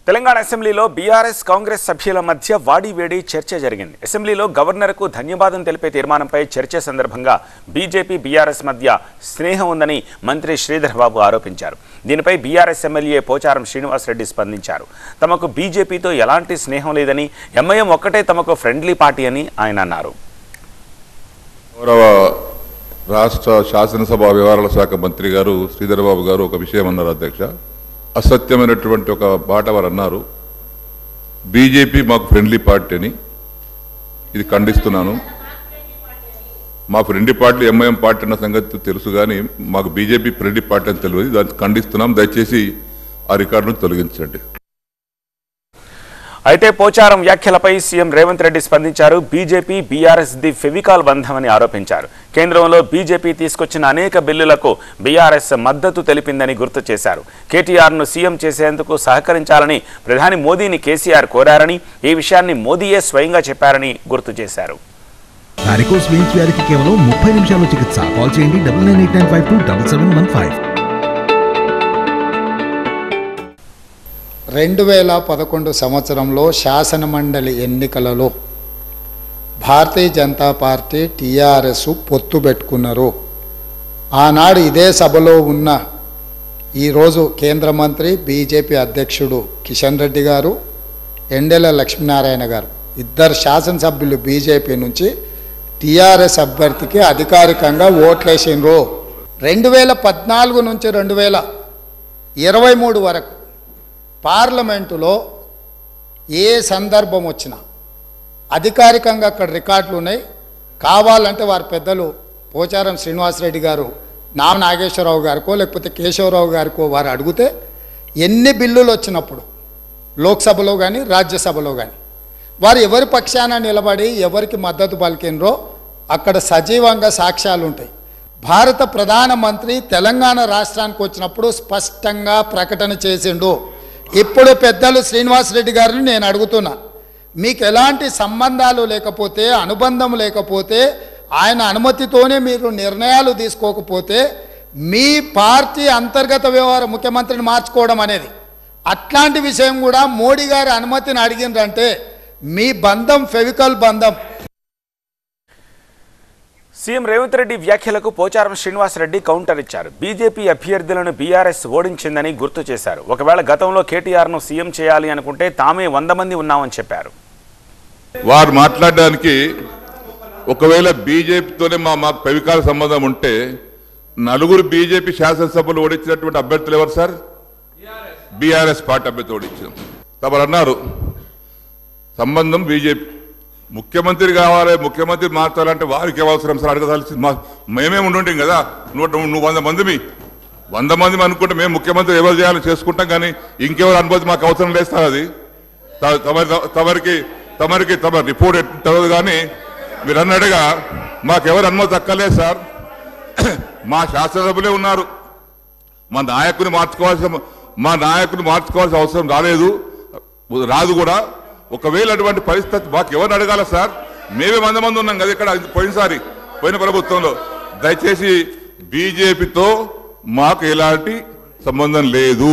తెలంగాణ అసెంబ్లీలో బీఆర్ఎస్ కాంగ్రెస్ సభ్యుల మధ్య వాడివేడి చర్చ జరిగింది. అసెంబ్లీలో గవర్నర్కు ధన్యవాదం తెలిపే తీర్మానంపై చర్చ సందర్భంగా బీజేపీ బీఆర్ఎస్ మధ్య స్నేహం ఉందని మంత్రి శ్రీధర్ బాబు ఆరోపించారు. దీనిపై బీఆర్ఎస్ ఎమ్మెల్యే పోచారం శ్రీనివాసరెడ్డి స్పందించారు. తమకు బీజేపీతో ఎలాంటి స్నేహం లేదని, ఎంఐఎం ఒక్కటే తమకు ఫ్రెండ్లీ పార్టీ అని ఆయన అన్నారు. రాష్ట్ర శాసనసభ వ్యవహారాల శాఖ మంత్రి గారు శ్రీధర్ బాబు గారు ఒక విషయం అన్నారు. అధ్యక్ష, అసత్యమైనటువంటి ఒక మాట వారు అన్నారు. బీజేపీ మాకు ఫ్రెండ్లీ పార్టీ అని. ఇది ఖండిస్తున్నాను. మా ఫ్రెండ్లీ పార్టీ ఎంఐఎం పార్టీ అన్న సంగతి తెలుసు, కానీ మాకు బీజేపీ ఫ్రెండ్లీ పార్టీ అని తెలియదు. దాన్ని ఖండిస్తున్నాం. దయచేసి ఆ రికార్డును తొలగించండి. అయితే పోచారం వ్యాఖ్యలపై సీఎం రేవంత్ రెడ్డి స్పందించారు. బీజేపీ బీఆర్ఎస్ ది ఫెవికాల్ బంధమని ఆరోపించారు. కేంద్రంలో బీజేపీ తీసుకొచ్చిన అనేక బిల్లులకు బీఆర్ఎస్ మద్దతు తెలిపిందని గుర్తు చేశారు. కేటీఆర్ను సీఎం చేసేందుకు సహకరించాలని ప్రధాని మోదీని కేసీఆర్ కోరారని, ఈ విషయాన్ని మోదీయే స్వయంగా చెప్పారని గుర్తు చేశారు. వారికోస్ వెయిన్స్ వ్యాధికి కేవలం 30 నిమిషాల్లో చికిత్స. కాల్ చేయండి 9989527715. 2011 సంవత్సరంలో శాసనమండలి ఎన్నికలలో భారతీయ జనతా పార్టీ టీఆర్ఎస్ పొత్తు పెట్టుకున్నారు. ఆనాడు ఇదే సభలో ఉన్న ఈరోజు కేంద్ర మంత్రి బీజేపీ అధ్యక్షుడు కిషన్ రెడ్డి గారు, ఎండెల లక్ష్మీనారాయణ గారు, ఇద్దరు శాసనసభ్యులు బీజేపీ నుంచి టీఆర్ఎస్ అభ్యర్థికి అధికారికంగా ఓట్లేసినారు. 2014 నుంచి 2023 వరకు పార్లమెంటులో ఏ సందర్భం వచ్చినా అధికారికంగా అక్కడ రికార్డులు ఉన్నాయి. కావాలంటే వారి పెద్దలు పోచారం శ్రీనివాసరెడ్డి గారు, నాగేశ్వరరావు గారికో లేకపోతే కేశవరావు గారికో వారు అడిగితే ఎన్ని బిల్లులు వచ్చినప్పుడు లోక్సభలో కానీ రాజ్యసభలో కానీ వారు ఎవరి పక్షాన నిలబడి ఎవరికి మద్దతు పలికినరో అక్కడ సజీవంగా సాక్ష్యాలు ఉంటాయి. భారత ప్రధానమంత్రి తెలంగాణ రాష్ట్రానికి వచ్చినప్పుడు స్పష్టంగా ప్రకటన చేసిండు. ఇప్పుడు పెద్దలు శ్రీనివాసరెడ్డి గారిని నేను అడుగుతున్నా, మీకు ఎలాంటి సంబంధాలు లేకపోతే, అనుబంధం లేకపోతే, ఆయన అనుమతితోనే మీరు నిర్ణయాలు తీసుకోకపోతే మీ పార్టీ అంతర్గత వ్యవహారం ముఖ్యమంత్రిని మార్చుకోవడం అనేది, అట్లాంటి విషయం కూడా మోడీ గారి అనుమతిని అడిగిందంటే మీ బంధం ఫెవికల్ బంధం. సీఎం రేవంత్ రెడ్డి వ్యాఖ్యలకు పోచారం శ్రీనివాసరెడ్డి కౌంటర్ ఇచ్చారు. బీజేపీ అభ్యర్థులను బీఆర్ఎస్ ఓడించిందని గుర్తు చేశారు. ఒకవేళ గతంలో కేటీఆర్ను సీఎం చేయాలి అనుకుంటే తామే 100 మంది ఉన్నామని చెప్పారు. వారు మాట్లాడడానికి ఒకవేళ బీజేపీతోనే మాకు ఫెవికాల సంబంధం ఉంటే 4 బీజేపీ శాసనసభలు ఓడించినటువంటి అభ్యర్థులు ఎవరు సార్? బీఆర్ఎస్ పార్టీ అభ్యర్థి ఓడించాం. తమరు అన్నారు సంబంధం బీజేపీ. ముఖ్యమంత్రి కావాలి, ముఖ్యమంత్రి మార్చాలంటే వారికి అవసరం సార్ అడగదాల్సి. మేమే ఉండుంటాం కదా. నువ్వు 100 మంది అనుకుంటే మేము ముఖ్యమంత్రి ఎవరు చేయాలో చేసుకుంటాం, కానీ ఇంకెవరు అనుమతి మాకు అవసరం లేదు సార్. అది తమ రిపోర్ట్ ఎట్టు, కానీ మీరు అన్నట్టుగా మాకెవరు అనుమతి అక్కర్లేదు సార్. మా శాసనసభ్యులే ఉన్నారు. మా నాయకుని మార్చుకోవాల్సిన అవసరం రాదు కూడా. ఒకవేళ అటువంటి పరిస్థితి మాకు ఎవరిని అడగాల సార్? మేమే 100 మంది ఉన్నాం కదా ఇక్కడ పోయిన ప్రభుత్వంలో. దయచేసి బీజేపీతో మాకు ఎలాంటి సంబంధం లేదు.